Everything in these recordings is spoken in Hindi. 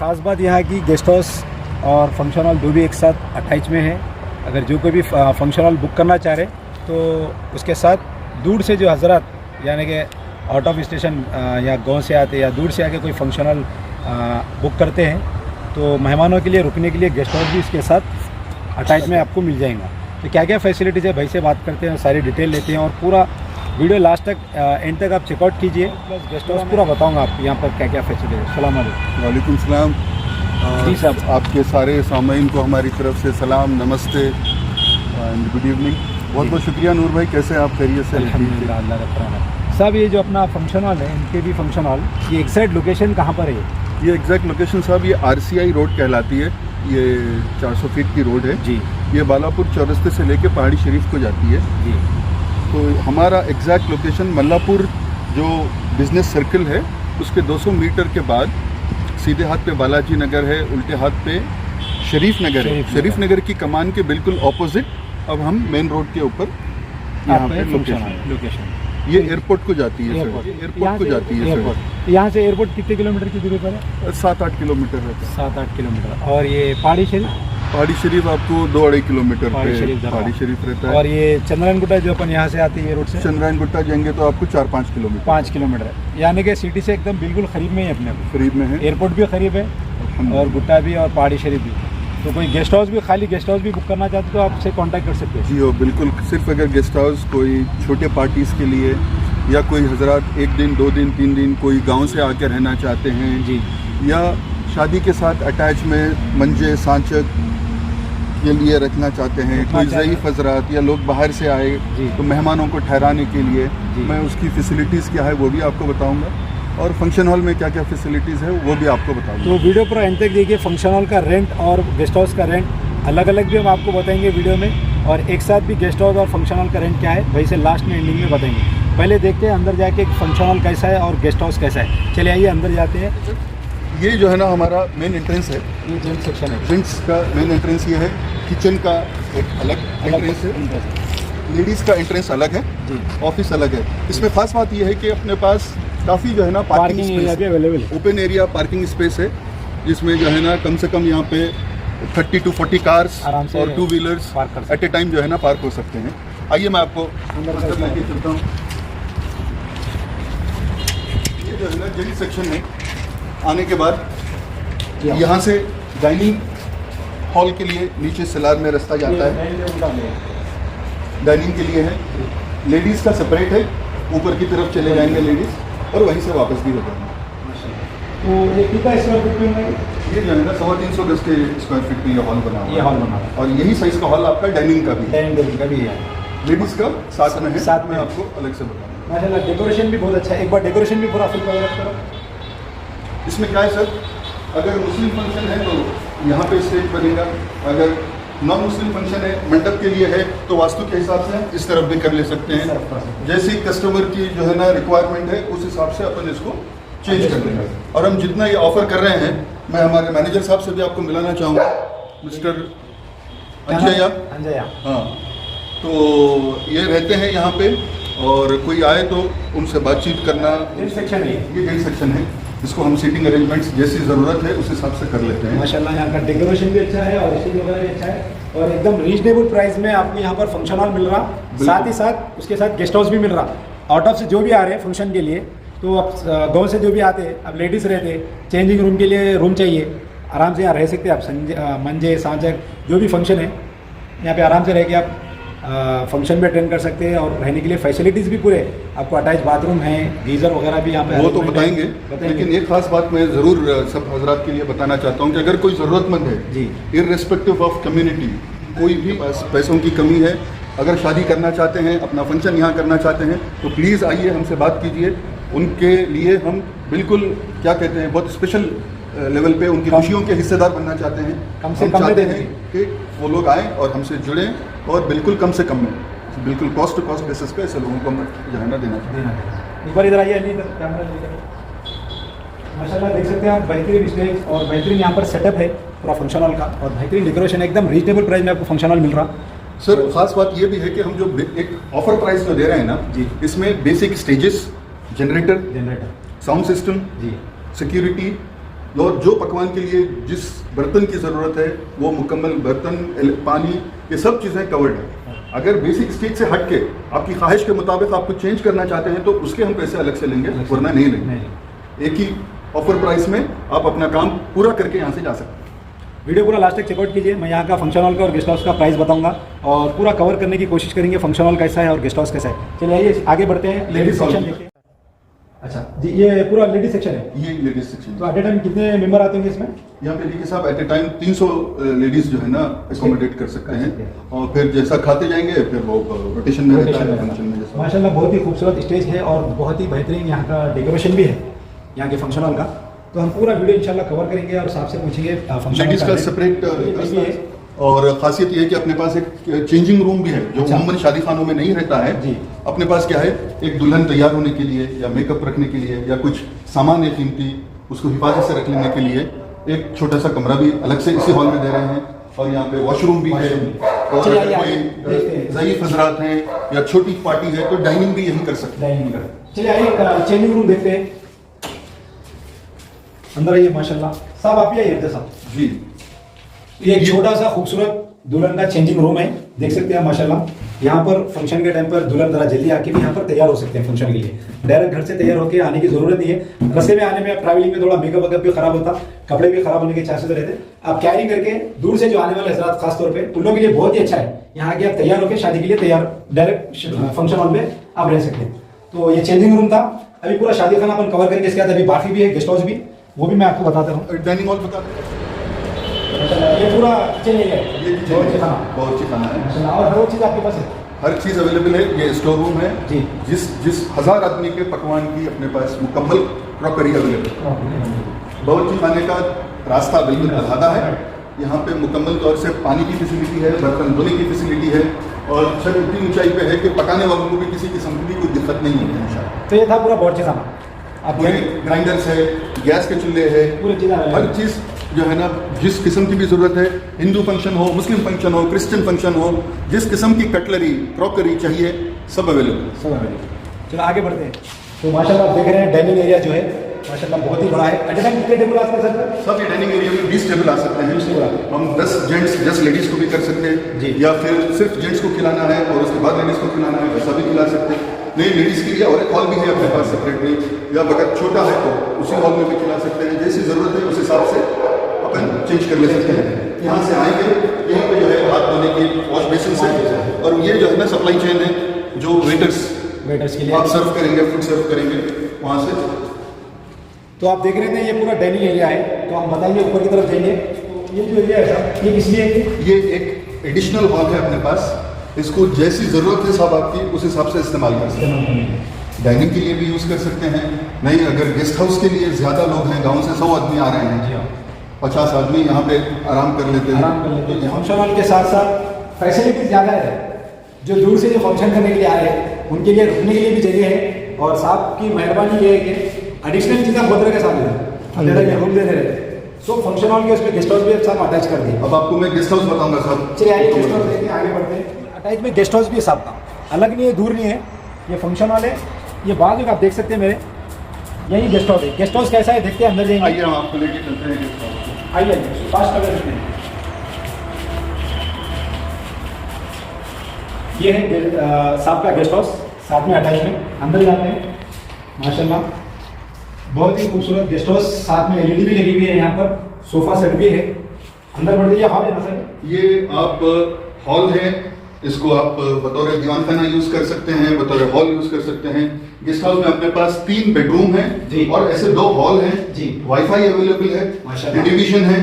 ख़ास बात यहाँ की गेस्ट हाउस और फंक्शन हॉल दो भी एक साथ अटैच में है। अगर जो कोई भी फंक्शन हॉल बुक करना चाह रहे तो उसके साथ दूर से जो हजरात यानी कि आउट ऑफ स्टेशन या गांव से आते या दूर से आके कोई फंक्शन हॉल बुक करते हैं तो मेहमानों के लिए रुकने के लिए गेस्ट हाउस भी इसके साथ अटैच में आपको मिल जाएगा। तो क्या क्या फैसिलिटीज़ है भाई से बात करते हैं, सारी डिटेल लेते हैं और पूरा वीडियो लास्ट तक एंड तक आप चेकआउट कीजिए। प्लस गेस्ट हाउस पूरा बताऊंगा आपको यहाँ पर क्या क्या फैसिलिटी है। सलाम अलैकुम। वालेकुम सलाम जी साहब, आपके सारे सामाइन को हमारी तरफ से सलाम, नमस्ते एंड गुड इवनिंग। बहुत बहुत शुक्रिया नूर भाई, कैसे आप खैरियत से? अल्हम्दुलिल्लाह, अल्लाह का करम है। साहब ये जो अपना फंक्शन हॉल है, इनके भी फंक्शन हॉल, ये एग्जैक्ट लोकेशन कहाँ पर है? ये एग्जैक्ट लोकेशन साहब ये RCI रोड कहलाती है। ये 400 फीट की रोड है जी ये बालापुर चौरस्ते से लेके पहाड़ी शरीफ को जाती है। जी। तो हमारा एग्जैक्ट लोकेशन मल्लापुर जो बिजनेस सर्कल है उसके 200 मीटर के बाद सीधे हाथ पे बालाजी नगर है, उल्टे हाथ पे शरीफ नगर है। शरीफ नगर की कमान के बिल्कुल ऑपोजिट अब हम मेन रोड के ऊपर यहाँ पे लोकेशन ये एयरपोर्ट को जाती है। एयरपोर्ट को जाती है एयरपोर्ट। यहाँ से एयरपोर्ट कितने किलोमीटर की दूरी पर है? 7-8 किलोमीटर रहता है। 7-8 किलोमीटर। और ये पहाड़ी शरीफ? पहाड़ी शरीफ आपको 2-2.5 किलोमीटर पहाड़ी पे शरीफ पहाड़ी शरीफ रहता है। और ये चंद्रायन गुट्टा जो अपन यहाँ से आती है रोड से? चंद्रायन गुट्टा जाएंगे तो आपको 4-5 किलोमीटर 5 किलोमीटर है, यानी कि सिटी से एकदम बिल्कुल करीब में ही अपने को। करीब में है, एयरपोर्ट भी करीब है और गुट्टा भी और पहाड़ी शरीफ भी। तो कोई गेस्ट हाउस भी, खाली गेस्ट हाउस भी बुक करना चाहते तो आपसे कांटेक्ट कर सकते हैं। जी हो, बिल्कुल। सिर्फ अगर गेस्ट हाउस कोई छोटे पार्टीज़ के लिए या कोई हजरात 1 दिन 2 दिन 3 दिन कोई गांव से आकर रहना चाहते हैं जी, या शादी के साथ अटैच में मंजे सांचक के लिए रखना चाहते हैं, कोई ज़ईफ़ हजरात या लोग बाहर से आए तो मेहमानों को ठहराने के लिए मैं उसकी फैसिलिटीज़ क्या है वो भी आपको बताऊंगा और फंक्शन हॉल में क्या क्या फैसिलिटीज़ है वो भी आपको बताऊंगा। तो वीडियो पूरा एंड तक देखिए। फंक्शन हॉल का रेंट और गेस्ट हाउस का रेंट अलग अलग भी हम आपको बताएंगे वीडियो में, और एक साथ भी गेस्ट हाउस और फंक्शन हॉल का रेंट क्या है भाई से लास्ट में एंडिंग में बताएंगे। पहले देखते हैं अंदर जाके फंक्शन हॉल कैसा है और गेस्ट हाउस कैसा है। चलिए आइए अंदर जाते हैं। ये जो है ना हमारा मेन एंट्रेंस है, ये जेंट्स सेक्शन है। जेंट्स का मेन एंट्रेंस ये है। किचन का एक अलग एंट्रेंस है, लेडीज़ का एंट्रेंस अलग है जी, ऑफिस अलग है। इसमें खास बात ये है कि अपने पास काफ़ी जो है ना पार्किंग एरिया भी अवेलेबल है। ओपन एरिया पार्किंग स्पेस है जिसमें जो है ना कम से कम यहाँ पे 30 to 40 कार्स आराम से और 2 व्हीलर्स पार्क कर एट ए टाइम जो है ना पार्क हो सकते हैं। आइए मैं आपको अंदर लेके चलता हूँ। ये जो है ना जेंट्स सेक्शन है। आने के बाद यहाँ से डाइनिंग हॉल के लिए नीचे सलाद में रास्ता जाता है, डाइनिंग के लिए है। लेडीज़ का सेपरेट है, ऊपर की तरफ चले जाएंगे लेडीज़ और वहीं से वापस भी हो जाएंगे। तो ये कितना स्क्वायर फीट में है? ये जो है ना 350 गज के स्क्वायर फीट में ये हॉल बना हुआ है। ये हॉल बना हुआ है और यही साइज का हॉल आपका डाइनिंग का भी है। डाइनिंग का भी है। लेडीज़ का साथ में है, साथ में मैं आपको अलग से बताऊँगा। माशाल्लाह डेकोरेशन भी बहुत अच्छा है। एक बार डेकोरेशन भी पूरा फुल कवर अप करो। इसमें क्या है सर, अगर मुस्लिम फंक्शन है तो यहाँ पे स्टेज बनेगा, अगर नॉन मुस्लिम फंक्शन है मंडप के लिए है तो वास्तु के हिसाब से इस तरफ भी कर ले सकते हैं। जैसी कस्टमर की जो है ना रिक्वायरमेंट है उस हिसाब से अपन इसको चेंज कर देंगे। और हम जितना ये ऑफर कर रहे हैं, मैं हमारे मैनेजर साहब से भी आपको मिलाना चाहूँगा, मिस्टर अंजया। हाँ, तो ये रहते हैं यहाँ पे और कोई आए तो उनसे बातचीत करना। सेक्शन है ये जेंट्स सेक्शन है, इसको हम सीटिंग अरेंजमेंट्स जैसी ज़रूरत है उस हिसाब से कर लेते हैं। माशाल्लाह यहाँ का डेकोरेशन भी अच्छा है और स्टेज वगैरह भी अच्छा है और एकदम रीजनेबल प्राइस में आपको यहाँ पर फंक्शन हॉल मिल रहा, साथ ही साथ उसके साथ गेस्ट हाउस भी मिल रहा। आउट ऑफ से जो भी आ रहे हैं फंक्शन के लिए, तो अब गाँव से जो भी आते हैं, अब लेडीज़ रहते हैं, चेंजिंग रूम के लिए रूम चाहिए, आराम से यहाँ रह सकते हैं आप। मंजे सांचक जो भी फंक्शन है यहाँ पे आराम से रह के आप फंक्शन भी अटेंड कर सकते हैं और रहने के लिए फैसिलिटीज़ भी पूरे आपको अटैच बाथरूम है, गीज़र वगैरह भी यहाँ पे वो तो बताएंगे। लेकिन एक खास बात मैं ज़रूर सब हजरात के लिए बताना चाहता हूँ कि अगर कोई ज़रूरतमंद है जी, इर्रेस्पेक्टिव ऑफ कम्युनिटी, कोई भी पैसों की कमी है, अगर शादी करना चाहते हैं, अपना फंक्शन यहाँ करना चाहते हैं तो प्लीज़ आइए हमसे बात कीजिए। उनके लिए हम बिल्कुल क्या कहते हैं बहुत स्पेशल लेवल पे उनकी खुशियों के हिस्सेदार बनना चाहते हैं। कम से हम कम चाहते हैं कि वो लोग आएँ और हमसे जुड़ें और बिल्कुल कम से कम में, बिल्कुल कॉस्ट टू कॉस्ट बेसिस पे ऐसे लोगों को हम जो है ना देना चाहते हैं। एक बार इधर आइए, नहीं कैमरा लेकर। माशाल्लाह देख सकते हैं आप, बेहतरीन स्टेज और बेहतरीन यहाँ पर सेटअप है पूरा फंक्शन हॉल का और बेहतरीन डेकोरेशन, एकदम रीजनेबल प्राइस में आपको फंक्शन हॉल मिल रहा। सर खास बात ये भी है कि हम जो एक ऑफर प्राइस जो दे रहे हैं ना जी, इसमें basic stages, generator, generator, sound system जी, सिक्योरिटी और जो पकवान के लिए जिस बर्तन की ज़रूरत है वो मुकम्मल बर्तन, पानी, ये सब चीज़ें कवर्ड है। अगर बेसिक स्टेज से हट के आपकी ख्वाहिश के मुताबिक आप कुछ चेंज करना चाहते हैं तो उसके हम पैसे अलग से लेंगे, वरना नहीं लेंगे। एक ही ऑफर प्राइस में आप अपना काम पूरा करके यहाँ से जा सकते हैं। वीडियो पूरा लास्ट तक चेकआउट कीजिए। मैं यहाँ का फंक्शन हॉल का और गेस्ट हाउस का प्राइस बताऊंगा और पूरा कवर करने की कोशिश करेंगे फंक्शन हॉल कैसा है और गेस्ट हाउस कैसा है। चलिए आइए आगे बढ़ते हैं। लेडीज सेक्शन देखिए। अच्छा जी, ये पूरा लेडीज सेक्शन है। ये लेडीज सेक्शन। तो एट ए टाइम कितने मेंबर आते होंगे इसमें? यहाँ पे देखिए साहब, एट ए टाइम 300 लेडीज जो है ना एकोमोडेट कर सकते हैं, और फिर जैसा खाते जाएंगे फिर वो रोटेशन में रहता है फंक्शन में। जैसा माशाल्लाह बहुत ही खूबसूरत स्टेज है और बहुत ही बेहतरीन यहाँ का डेकोरेशन भी है यहाँ के फंक्शन हॉल का। तो हम पूरा वीडियो इंशाल्लाह कवर करेंगे और आपसे पूछेंगे फंक्शन लेडीज का सेपरेट। और खासियत ये है कि अपने पास एक चेंजिंग रूम भी है जो अमूमन शादी खानों में नहीं रहता है जी। अपने पास क्या है, एक दुल्हन तैयार होने के लिए या मेकअप रखने के लिए या कुछ सामान है कीमती उसको हिफाजत से रख लेने के लिए एक छोटा सा कमरा भी अलग से इसी हॉल में दे रहे हैं। और यहाँ पे वॉशरूम भी है, और अगर कोई ज़ईफ हजरात हैं या छोटी पार्टी है तो डाइनिंग भी यही कर सकते हैं। चलिए आइए चेंजिंग रूम देखते हैं। अंदर आइए माशाल्लाह। साहब आप ही आइए साहब जी। ये एक छोटा सा खूबसूरत दुल्हन का चेंजिंग रूम है, देख सकते हैं माशाल्लाह। यहाँ पर फंक्शन के टाइम पर दुल्हन जरा जल्दी आके भी यहाँ पर तैयार हो सकते हैं फंक्शन के लिए। डायरेक्ट घर से तैयार होकर आने की जरूरत नहीं है। रस्ते में आने में ट्रैवलिंग में थोड़ा मेकअप वगैरह भी खराब होता, कपड़े भी खराब होने के चांसेस रहते। आप कैरी करके दूर से जो आने वाले हजरात खास तौर पे उन लोगों के लिए बहुत ही अच्छा है। यहाँ आके आप तैयार होकर शादी के लिए तैयार डायरेक्ट फंक्शन हॉल में आप रह सकते हैं। तो ये चेंजिंग रूम था। अभी पूरा शादी खाना अपन कवर करेंगे। इसके बाद अभी बाकी भी है गेस्ट हाउस भी, वो भी मैं आपको बताता हूँ। डाइनिंग हॉल बता दें। ये पूरा किचन एरिया है, ये किचन है, बहुत अच्छी खाना है और हर चीज़ आपके पास है। हर चीज़ अवेलेबल है। ये स्टोर रूम है जी। जिस 1000 आदमी के पकवान की अपने पास मुकम्मल क्रॉकरी अवेलेबल। बावर्ची खाने का रास्ता बिल्कुल अलहदा है। यहाँ पे मुकम्मल तौर से पानी की फैसिलिटी है, बर्तन धोने की फैसिलिटी है, और छत इतनी ऊंचाई पे है कि पकाने वालों को भी किसी किस्म की कोई दिक्कत नहीं होती इंशाल्लाह। तो ये था पूरा बावर्ची खाना। अब पूरे ग्राइंडर्स है, गैस के चूल्हे है, पूरी चीज़ हर चीज़ जो है ना जिस किस्म की भी ज़रूरत है, हिंदू फंक्शन हो, मुस्लिम फंक्शन हो, क्रिश्चियन फंक्शन हो, जिस किस्म की कटलरी क्रॉकरी चाहिए सब अवेलेबल। चलो आगे बढ़ते हैं। तो माशाल्लाह आप देख रहे हैं डाइनिंग एरिया जो है माशाल्लाह बहुत ही बड़ा है। एट ए टाइम कितने टेबल आ सकते हैं सर? सब ये डाइनिंग एरिया में 20 टेबल आ सकते हैं। हम 10 जेंट्स 10 लेडीज़ को भी कर सकते हैं जी। या फिर सिर्फ जेंट्स को खिलाना है और उसके बाद लेडीज़ को खिलाना है, वैसा भी खिला सकते हैं। नहीं, लेडीज़ के लिए और एक हॉल भी है अपने पास सेपरेटली, या अगर छोटा है तो उसी हॉल में भी खिला सकते हैं। जैसी ज़रूरत है उस हिसाब से अपन चेंज कर ले सकते हैं। यहाँ से आएंगे, यहीं पे जो है हाथ धोने की वॉश बेसिन है, और ये जो है ना सप्लाई चेन है जो वेटर्स के लिए आप सर्व करेंगे, फूड सर्व करेंगे वहाँ से। तो आप देख रहे थे ये पूरा डाइनिंग एरिया है। तो हम बताइए ऊपर की तरफ जाइए। तो ये जो एरिया है सर, ये किस लिए है? ये एक एडिशनल हॉल है अपने पास। इसको जैसी ज़रूरत है साहब आपकी उस हिसाब से इस्तेमाल कर सकते हैं। डाइनिंग के लिए भी यूज़ कर सकते हैं। नहीं, अगर गेस्ट हाउस के लिए ज़्यादा लोग हैं, गाँव से 100 आदमी आ रहे हैं, 50 आदमी यहाँ पे आराम कर लेते हैं। फंक्शन हॉल के साथ साथ फैसिलिटीज ज़्यादा है। जो दूर से जो फंक्शन करने के लिए आ रहे हैं उनके लिए रुकने के लिए भी जगह है। और साहब की मेहरबानी ये है कि एडिशनल चीज़ें बहुत तरह के साथ देते रूम दे रहे हैं। सो फंक्शन हॉल के उसमें गेस्ट हाउस भी साहब अटैच कर दिए। अब आपको मैं गेस्ट हाउस बताऊंगा साहब। चलिए आइए गेस्ट हाउस देखते हैं, आगे बढ़ते हैं। अटैच में गेस्ट हाउस भी है साहब का, अलग नहीं है, दूर नहीं है। ये फंक्शन हॉल है, ये बाजू आप देख सकते हैं मेरे, यही गेस्ट हाउस है। गेस्ट हाउस कैसा है देखते हैं, अंदर जाएंगे। आइए हम आपको लेके चलते हैं गेस्ट हाउस। आइए फास्ट कर देते हैं। ये है साहब का गेस्ट हाउस, साथ में अटैच में। अंदर जाते हैं माशाल्लाह, बहुत ही खूबसूरत गेस्ट हाउस। साथ में एलईडी भी लगी हुई है, यहाँ पर सोफा सेट भी है। अंदर बढ़ते ये हॉल है ना सर? ये आप हॉल है, इसको आप बतौर दीवान खाना यूज कर सकते हैं, बतौर हॉल यूज कर सकते हैं। गेस्ट हाउस में अपने पास 3 बेडरूम हैं और ऐसे 2 हॉल हैं जी। वाईफाई अवेलेबल है, टेलीविजन है,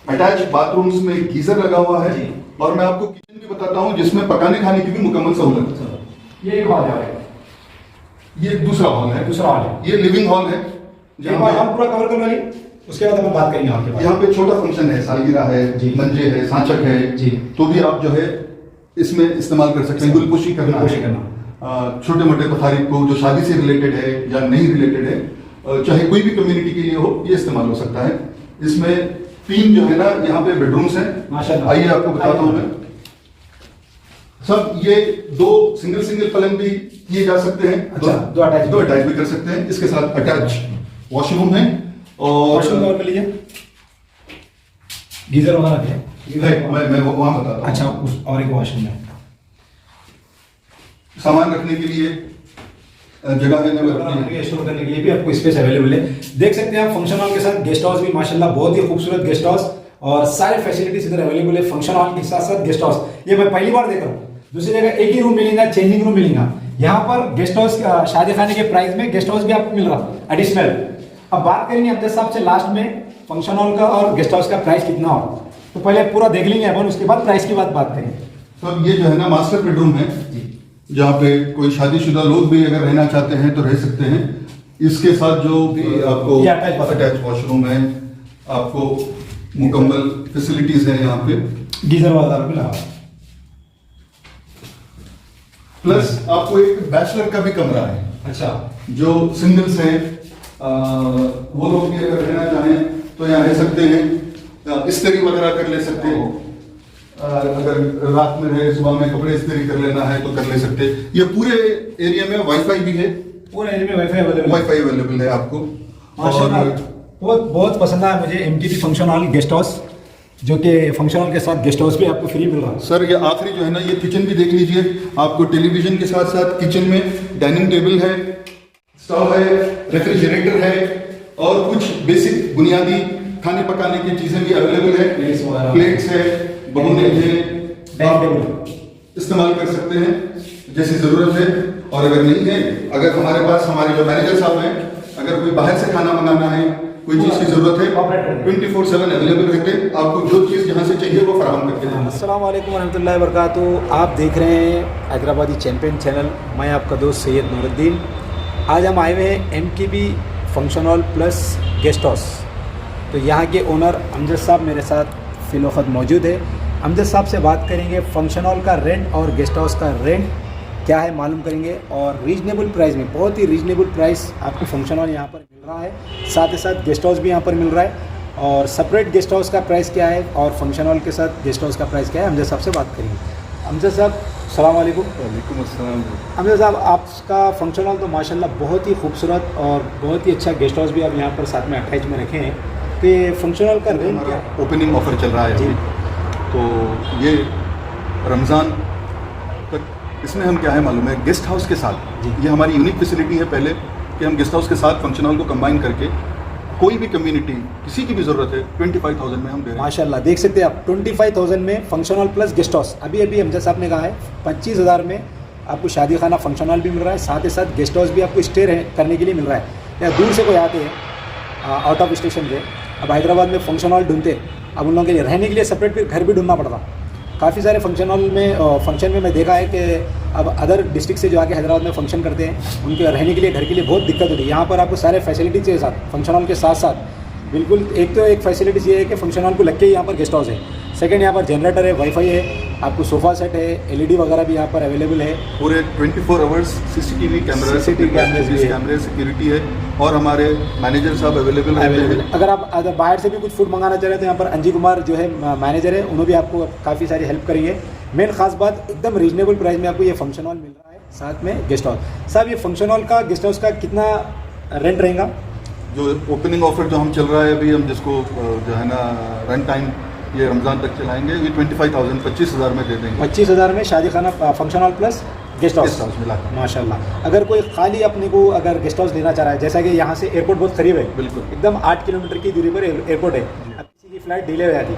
अटैच बाथरूम्स में गीजर लगा हुआ है जी। और मैं आपको किचन भी बताता हूँ जिसमें पकाने खाने की भी मुकम्मल सहूलत है। ये एक हॉल है, ये दूसरा हॉल है। दूसरा हॉल है, ये लिविंग हॉल है। हम पूरा कवर करवा लिए, उसके बाद हम बात करेंगे आपके पास। यहाँ पे छोटा फंक्शन है, सालगिरह है, मंजे है, सांचक है जी, तो भी आप जो है इसमें इस्तेमाल कर सकते हैं। गुलपोशी करना, छोटे मोटे तकारीब को जो शादी से रिलेटेड है या नहीं रिलेटेड है, चाहे कोई भी कम्युनिटी के लिए हो, ये इस्तेमाल हो सकता है। इसमें 3 जो है ना यहाँ पे बेडरूम्स हैं माशाल्लाह। आइए आपको बताता हूँ मैं सब। ये 2 सिंगल पलंग भी किए जा सकते हैं। अच्छा, 2 अटैच भी कर सकते हैं। इसके साथ अटैच वॉशरूम है और वॉशरूम और लीजिए, गीजर वगैरह भी है। मैं वहाँ बताता हूँ। अच्छा, और एक वॉशरूम है, सामान रखने के लिए जगह है, स्टोर करने के लिए भी आपको स्पेस अवेलेबल है। देख सकते हैं आप फंक्शन हॉल के साथ गेस्ट हाउस भी माशाल्लाह बहुत ही खूबसूरत गेस्ट हाउस, और सारे फैसिलिटीज इधर अवेलेबल है। फंक्शन हॉल के साथ साथ गेस्ट हाउस, ये मैं पहली बार देख रहा हूँ। दूसरी जगह एक ही रूम मिलेगा, चेंजिंग रूम मिलेगा, यहाँ पर गेस्ट हाउस शादी खाने के प्राइस में गेस्ट हाउस भी आपको मिल रहा है एडिशनल। अब बात करेंगे अब्दुल साहब से लास्ट में फंक्शन हॉल का और गेस्ट हाउस का प्राइस कितना हो, तो पहले पूरा देख लेंगे अपन, उसके बाद प्राइस की बात करेंगे। तो ये जो है ना मास्टर बेडरूम है, जहाँ पे कोई शादीशुदा लोग भी अगर रहना चाहते हैं तो रह सकते हैं। इसके साथ जो भी आपको अटैच वॉशरूम है, आपको मुकम्मल फैसिलिटीज है यहाँ पे, गीजर वाला भी लगा, प्लस आपको एक बैचलर का भी कमरा है। अच्छा, जो सिंगल्स हैं वो लोग भी अगर रहना चाहें तो यहाँ रह सकते हैं, इस्त्री वगैरह कर ले सकते हैं। अगर रात में रहे, सुबह में कपड़े इस्त्री कर लेना है तो कर ले सकते हैं। ये पूरे एरिया में वाईफाई भी है, पूरे एरिया में वाईफाई अवेलेबल है आपको। बहुत पसंद आया मुझे MTB function hall guest house, जो कि फंक्शन हॉल के साथ गेस्ट हाउस भी आपको फ्री मिल रहा है। सर ये आखिरी जो है ना, ये किचन भी देख लीजिए, आपको टेलीविजन के साथ साथ किचन में डाइनिंग टेबल है, स्टोव है, रेफ्रिजरेटर है, और कुछ बेसिक बुनियादी खाने पकाने की चीजें भी अवेलेबल है। प्लेट्स है, भगोने हैं, इस्तेमाल कर सकते हैं जैसी जरूरत है। और अगर नहीं है, अगर हमारे पास हमारे जो मैनेजर साहब हैं, अगर कोई बाहर से खाना मंगाना है, कोई चीज की जरूरत है, 24/7 अवेलेबल रहते हैं। आपको जो चीज जहाँ से चाहिए वो फराहम करके देंगे। अस्सलाम वालेकुम वरहमतुल्लाहि वबरकातुहू। आप देख रहे हैं हैदराबादी चैंपियन चैनल, मैं आपका दोस्त सैयद नूरुद्दीन। आज हम आए हुए हैं MTB function hall plus guest house. तो यहाँ के ओनर अमजद साहब मेरे साथ फिलवक्त मौजूद है। अमजद साहब से बात करेंगे फंक्शन हॉल का रेंट और गेस्ट हाउस का रेंट क्या है मालूम करेंगे, और रीजनेबल प्राइस में, बहुत ही रीजनेबल प्राइस आपको फंक्शन हॉल यहाँ पर मिल रहा है, साथ ही साथ गेस्ट हाउस भी यहाँ पर मिल रहा है। और सेपरेट गेस्ट हाउस का प्राइस क्या है और फंक्शन हॉल के साथ गेस्ट हाउस का प्राइस क्या है, अमजद साहब से बात करेंगे। अमजद साहब अस्सलाम वालेकुम। वालेकुम अस्सलाम। अमजद साहब, आपका फंक्शन हॉल तो माशाल्लाह बहुत ही खूबसूरत और बहुत ही अच्छा गेस्ट हाउस भी आप यहाँ पर साथ में अटैच में रखे हैं। तो ये फंक्शन हॉल का रेंट क्या है? ओपनिंग ऑफर चल रहा है जी। तो ये रमज़ान तक, इसमें हम क्या है मालूम है, गेस्ट हाउस के साथ, ये हमारी यूनिक फैसिलिटी है पहले कि हम गेस्ट हाउस के साथ फंक्शन हॉल को कंबाइन करके कोई भी कम्युनिटी, किसी की भी ज़रूरत है, 25,000 में हम दे रहे हैं। माशाल्लाह, देख सकते हैं आप 25,000 में function hall plus guest house. अभी अमजद साहब ने कहा है 25,000 में आपको शादी खाना फंक्शन हॉल भी मिल रहा है, साथ ही साथ गेस्ट हाउस भी आपको स्टे करने के लिए मिल रहा है। या दूर से कोई आते हैं आउट ऑफ स्टेशन से, अब हैदराबाद में फंक्शन हॉल ढूंढते, अब उन लोगों के लिए रहने के लिए सेपरेट फिर घर भी ढूंढना पड़ता। काफ़ी सारे फंक्शन हॉल में फंक्शन में मैं देखा है कि अब अदर डिस्ट्रिक्ट से जो आके हैदराबाद में फंक्शन करते हैं, उनके रहने के लिए घर के लिए बहुत दिक्कत होती है। यहाँ पर आपको सारे फैसिलिटीज़ के साथ फंक्शन हॉल के साथ साथ बिल्कुल एक फैसिलिटीज़ ये है कि फंक्शन हॉल को लग के ही यहाँ पर गेस्ट हाउस है। सेकंड, यहाँ पर जनरेटर है, वाईफाई है, आपको सोफ़ा सेट है, एलईडी वगैरह भी यहाँ पर अवेलेबल है। पूरे 24 आवर्स सीसीटीवी कैमरे सिक्योरिटी है, और हमारे मैनेजर साहब अवेलेबल हैं। अगर आप बाहर से भी कुछ फूड मंगाना चाह रहे हैं तो यहाँ पर अंजी कुमार जो है मैनेजर है, उन्होंने भी आपको काफ़ी सारी हेल्प करेंगे। मेन खास बात, एकदम रीजनेबल प्राइस में आपको ये फंक्शन हॉल मिल रहा है, साथ में गेस्ट हाउस। साहब, ये फंक्शन हॉल का गेस्ट हाउस का कितना रेंट रहेगा? जो ओपनिंग ऑफर जो हम चल रहा है अभी, हम जिसको जो है ना रन टाइम ये रमज़ान तक चलाएंगे, ये 25,000 25,000 में दे देंगे। 25,000 में शादी खाना function hall plus guest house मिला। माशाल्लाह। अगर कोई खाली अपने को अगर गेस्ट हाउस लेना चाह रहा है, जैसा कि यहाँ से एयरपोर्ट बहुत करीब है, बिल्कुल एकदम 8 किलोमीटर की दूरी पर एयरपोर्ट है, अब किसी की फ्लाइट डिले हो जाती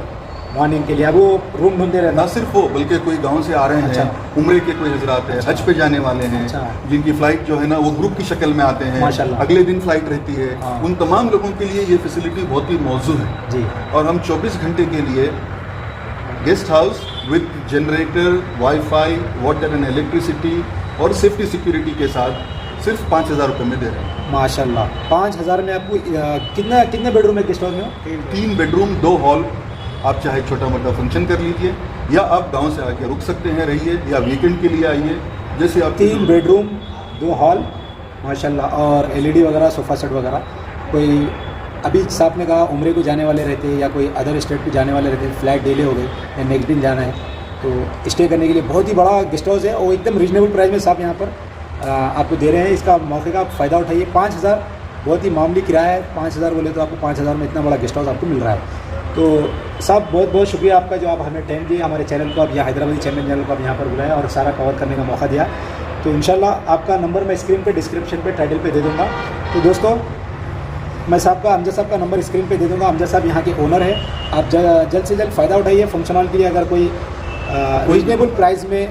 मॉर्निंग के लिए, अब वो रूम ढूंढते रहते। ना सिर्फ वो, बल्कि कोई गांव से आ रहे हैं, उम्रे के कोई हजरात हैं, हज पे जाने वाले हैं, जिनकी फ्लाइट जो है ना वो ग्रुप की शक्ल में आते हैं, अगले दिन फ्लाइट रहती है, उन तमाम लोगों के लिए ये फैसिलिटी बहुत ही मौजूद है जी। और हम 24 घंटे के लिए guest house with generator, wifi, water and electricity और सेफ्टी सिक्योरिटी के साथ सिर्फ 5,000 रुपये में दे रहे हैं। माशाल्लाह, 5,000 में आपको कितने बेडरूम है गेस्ट हाउस में? 3 बेडरूम 2 हॉल। आप चाहे छोटा मोटा फंक्शन कर लीजिए, या आप गांव से आके रुक सकते हैं, रहिए, या वीकेंड के लिए आइए, जैसे आप। 3 बेडरूम 2 हॉल माशाल्लाह, और एलईडी वगैरह, सोफ़ा सेट वगैरह। कोई अभी साहब ने कहा उम्रे को जाने वाले रहते हैं या कोई अदर स्टेट को जाने वाले रहते हैं, फ्लाइट डिले हो गई या नेक्स्ट दिन जाना है, तो स्टे करने के लिए बहुत ही बड़ा गेस्ट हाउस है, और एकदम रीजनेबल प्राइस में साहब यहाँ पर आपको दे रहे हैं। इसका मौके का आप फ़ायदा उठाइए। 5,000 बहुत ही मामूली किराया है, 5,000 बोले तो आपको 5,000 में इतना बड़ा गेस्ट हाउस आपको मिल रहा है। तो साहब बहुत बहुत शुक्रिया आपका जो आप हमें टाइम दिए, हमारे चैनल को आप यहाँ हैदराबादी चैम्पियन चैनल को आप यहाँ पर बुलाया और सारा कवर करने का मौका दिया। तो इंशाल्लाह आपका नंबर मैं स्क्रीन पे डिस्क्रिप्शन पे टाइटल पे दे दूँगा। तो दोस्तों मैं साहब का अमजद साहब का नंबर स्क्रीन पे दे दूँगा। अमजद साहब यहाँ के ओनर है। आप जल्द से जल्द फ़ायदा उठाइए फंक्शन हॉल के लिए। अगर कोई रीजनेबल प्राइस में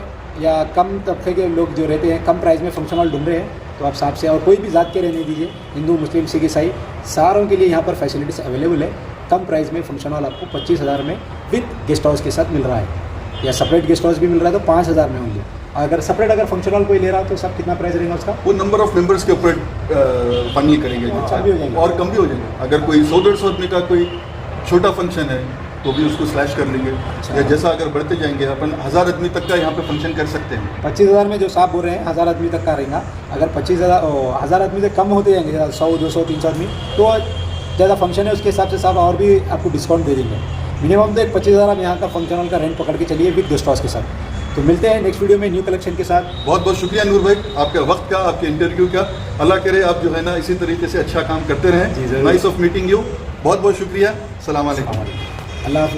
या कम तबके के लोग जो रहते हैं कम प्राइस में फंक्शन हॉल ढूंढ रहे हैं तो आप साहब से, और कोई भी ज़ात के रहने दीजिए, हिंदू मुस्लिम सिख ईसाई सारों के लिए यहाँ पर फैसिलिटीज़ अवेलेबल है। कम प्राइस में फंक्शन हॉल आपको 25,000 में विद गेस्ट हाउस के साथ मिल रहा है, या सेपरेट गेस्ट हाउस भी मिल रहा है तो 5,000 में ओनली। अगर सेपरेट अगर फंक्शन हॉल कोई ले रहा है तो सब कितना प्राइस रहेगा उसका? वो नंबर ऑफ मेंबर्स के ऊपर फाइनल करेंगे कम भी हो जाएगा। और कम भी हो जाएगा। अगर कोई 100-150 आदमी का कोई छोटा फंक्शन है तो भी उसको स्लैश कर लेंगे। या जैसा अगर बढ़ते जाएंगे अपन 1,000 आदमी तक का यहाँ पे फंक्शन कर सकते हैं। 25,000 में जो साहब बोल रहे हैं 1,000 आदमी तक का रहेगा। अगर 1,000 आदमी से कम होते जाएंगे, 100, 200, 300 आदमी, तो ज़्यादा फंक्शन है उसके हिसाब से साहब और भी आपको डिस्काउंट दे देंगे। मिनिमम तो 25,000 आप यहाँ का फंक्शन हॉल का रेंट पकड़ के चलिए विद गेस्ट हाउस के साथ। तो मिलते हैं नेक्स्ट वीडियो में न्यू कलेक्शन के साथ। बहुत बहुत शुक्रिया नूर भाई, आपका वक्त का, आपके इंटरव्यू का। अल्लाह करे आप जो है ना इसी तरीके से अच्छा काम करते रहें। Nice of meeting you. बहुत बहुत शुक्रिया। सलाम अलैकुम। अल्लाह।